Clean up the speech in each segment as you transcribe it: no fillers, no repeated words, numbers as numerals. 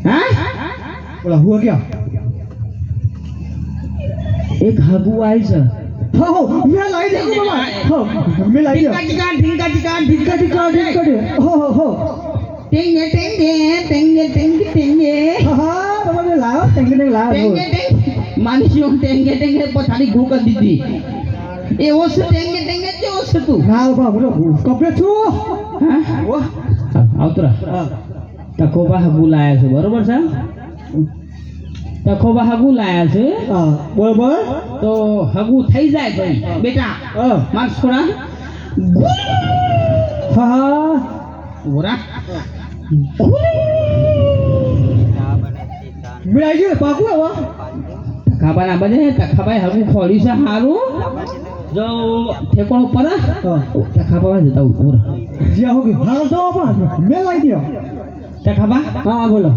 હા બોલા હુઆ ક્યાં એક હાગુ આવી છે હો મેં લાઈ દે બાબા હો મેં લાઈ દે ઢીકા હો ટેંગે હા બાબા મેં લાયો ટેંગે લાયો માનસીઓ ટેંગે પછાડી ગુ કરી દીધી એવો છે ટેંગે જેવો છે તું ના બાબા હું કપડે છું હા વાહ આવતરા હા તકોબા હાગુ લાયા છે બરોબર છે તકોબા હાગુ લાયા છે હા બરોબર તો હાગુ થઈ જાય ભાઈ બેટા હા માર છોરા હા ઓરા મેં આવી ગયો પાકું હવે તખાબાના બને તખાબાઈ હાગુ ખોલી છે હારું જો ઠેકોણ ઉપર હા તખાબા જતા ઉપર જ્યાં હોગી હાલ તો આપા મેં લાઈ દે તખાબા હા બોલો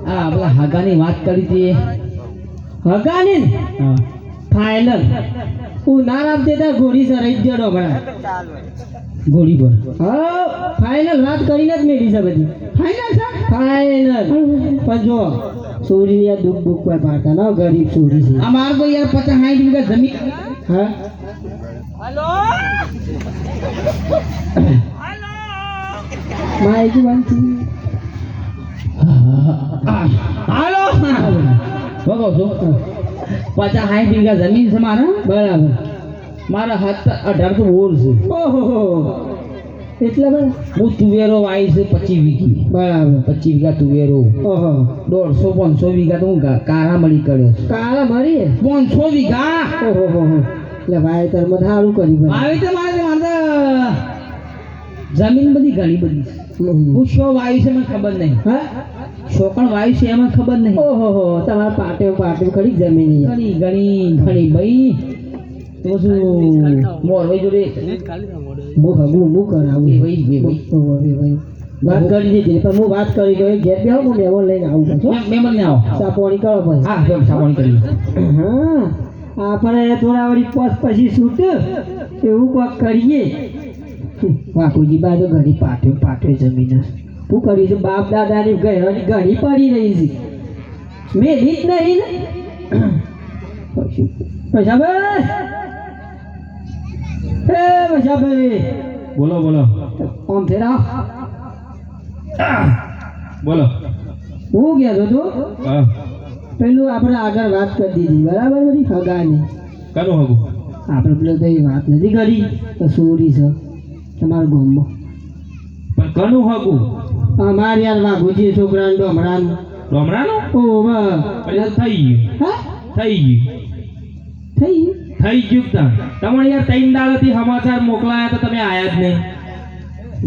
આ પેલા હાગાની વાત કરી હતી હગાની હા ફાઇનલ હું નારામ દેતા ઘોડી સરાઈ દેડો ભણા ઘોડી પર હા ફાઇનલ વાત કરીને જ મેળી છે બધી ફાઈનલ છે ફાઇનલ પણ જો સોરી યાર દુઃખ કોઈ પાડતા ના ગરીબ સોરી છે અમાર તો યાર 50 60 વીઘા જમીન હા માહિતી વાંચી હાલો બગો છો 50 60 વીઘા જમીન છે મારા બરાબર મારા 18 તો બોર છે ઓહો એટલા બધા હું તુવેરો વાવી છે 25 વીઘી બરાબર 25 વીઘા તુવેરો ઓહો 150 500 વીઘા તો હું કારા મળી કર્યો કાળા મરી 500 વીઘા ઓહો એટલે ભાઈ તાર મત સારું કરી ભાઈ વાવી તો મારે જમીન બધી ઘણી બધી હું શો વાવી છે મને ખબર નહીં હા શોકણ વાવી છે એમાં ખબર નહીં ઓહો તમારા પાટે ખરી જમીન ઘણી ભાઈ તો શું મોરવાઈ જોડે હું કરાવું ભાઈ વાત કરી દીધી પણ હું વાત કરી ગયો ઘેર બે હું મેવો લઈને આવું છું મેમન આવો સાપોણી કરો પછી હા જો સાપોણી કરી હા આપણે થોડા વળી પછી છૂટ એવું કોક કરીએ વાકુજી બાજુ ઘણી પાટે જમીન શું કરીશું બાપ દાદાની ઘણી પડી રહી છે મેં રીત નહીં ને પૈસાભાઈ હે પૈસાભાઈ બોલો બોલો આમ ફેરા બોલો હું કહેતો હતો હા પેલું આપણે આગળ વાત કરી દીધી બરાબર બધી હગાની કાનું હગું આપણે પેલો તો વાત નથી કરી તો સોરી છે તમારા ગામમાં પણ કાનું હગું અમારે યાર વાઘુજી છોકરાને ડોમરાનું ડોમરાનું ઓ વાહ એટલે થઈ ગયું હા થઈ ગયું થઈ થઈ ગયું તા તમારે યાર 3 દાડાથી સમાચાર મોકલાયા તો તમે આયા જ નહીં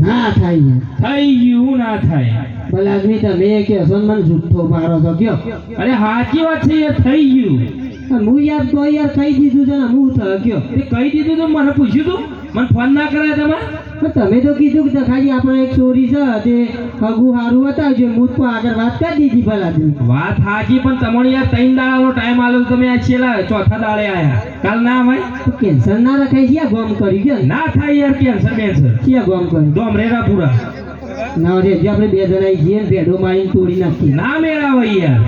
ના થાય યાર થઈ ગયું ના થાય ભલે આદમી તમે કે મને જુઠ્ઠો મારો છો કયો અરે સાચી વાત છે યાર થઈ ગયું હું યાર તો યાર કહી દીધું છે ને હું થયો તે કહી દીધું તો મને પૂછ્યું તું મને ફોન ના કરાય તમે પણ તમે તો કીધું કે ખાલી આપણે એક ચોરી છે તે હગું સારું બતાવજો હું તો આગળ વાત કરી દીધી ભલા આદમી વાત સાચી પણ તમારે યાર 3 દાડાનો ટાઈમ આલ્યો તો તમે આ છેલ્લા ચોથા દાડે આયા કાલ ના ભાઈ તો કેન્સર ના રખાય છે ગોમ કરી ગયો ના થાય યાર કેન્સર બેન્સર ક્યાં ગોમ કરી ડોમરેરા પૂરા ના રે જે આપણે બે જણા જઈએ ને ભેડો મારીને તોડી નાખીએ ના મેળાવે યાર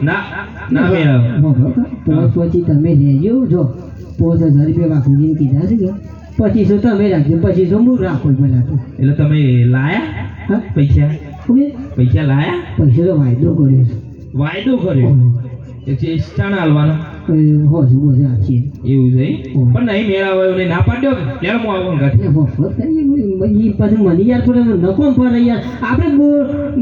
ના ના મેળાવે તો પછી તમે લેજો જો 5000 રૂપિયા વાકુજીને કીધા છે કે 2500 તમે રાખજો 2500 હું રાખો પેલા તો એટલે તમે લાયા હા પૈસા ઓકે પૈસા લાયા પૈસા તો વાયદો કર્યો છે વાયદો કર્યો એટલે ઇસ્ટાના હાલવાનો હોશ બોજ આપીએ એવું છે પણ નહીં મેળાવે નહીં ના પાડ્યો ત્યારે હું આવું ઘરે વફત કરીએ પછી મને યાર થોડે નફો પડે યાર આપણે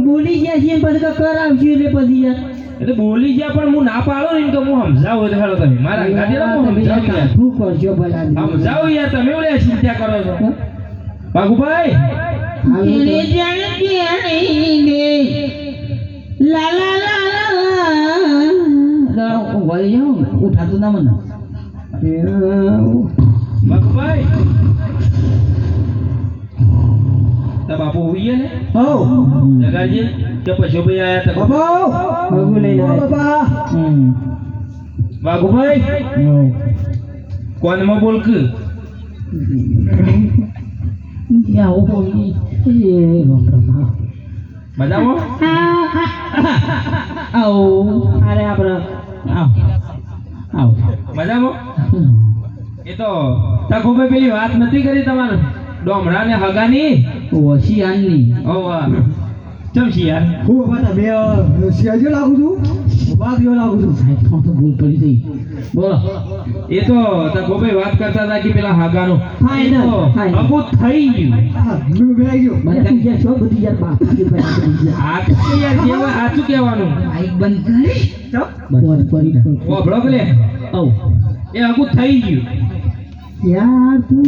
બોલી ગયા છીએ પછી કરાવશું એટલે પછી યાર એટલે બોલી ગયા પણ હું ના પાડો ને તો હું સમજાવું તો હેડો તમે મારા ગાડીલા હું સમજાવું યાર શું કરજો ભલા સમજાવું યાર તમે ઓલે ચિંતા કરો છો બાગુભાઈ એને જાણે લા લા લા લા વળી જાઉં ઉઠાતું ના મને બાગુભાઈ તા બાપુ હોઈએ ને હો જગાજી કે પશુ ભાઈ આયા તા બાપા હગુ લઈને બાપા બાગુભાઈ કોનમાં બોલ કે યા ઓ બોલી એ બાપા મજામાં આવો અરે આપણે આવો આવો મજામાં એ તો તકુભાઈ પેલી વાત નથી કરી તમારે ડોમરા ને હગાની ઓછી આનની ઓ વાહ ચમશી યાર હું બાબા તમે સિયાજો લાગુ છું વાગ્યો લાગુ છું સાહેબ તો ભૂલ પડી ગઈ બોલો એ તો તકુભાઈ વાત કરતા હતા કે પેલા હગાનું ફાઇનલ, ફાઇનલ. હગું થઈ ગયું હું ગઈ ગયો બધી ગયા છો બધી યાર બાપ આ તો યાર કેવા સાચું કહેવાનું માઈક બંધ કરી બોલ પડી ઓભળો કે લે આવો એ હગું થઈ ગયું યાર તું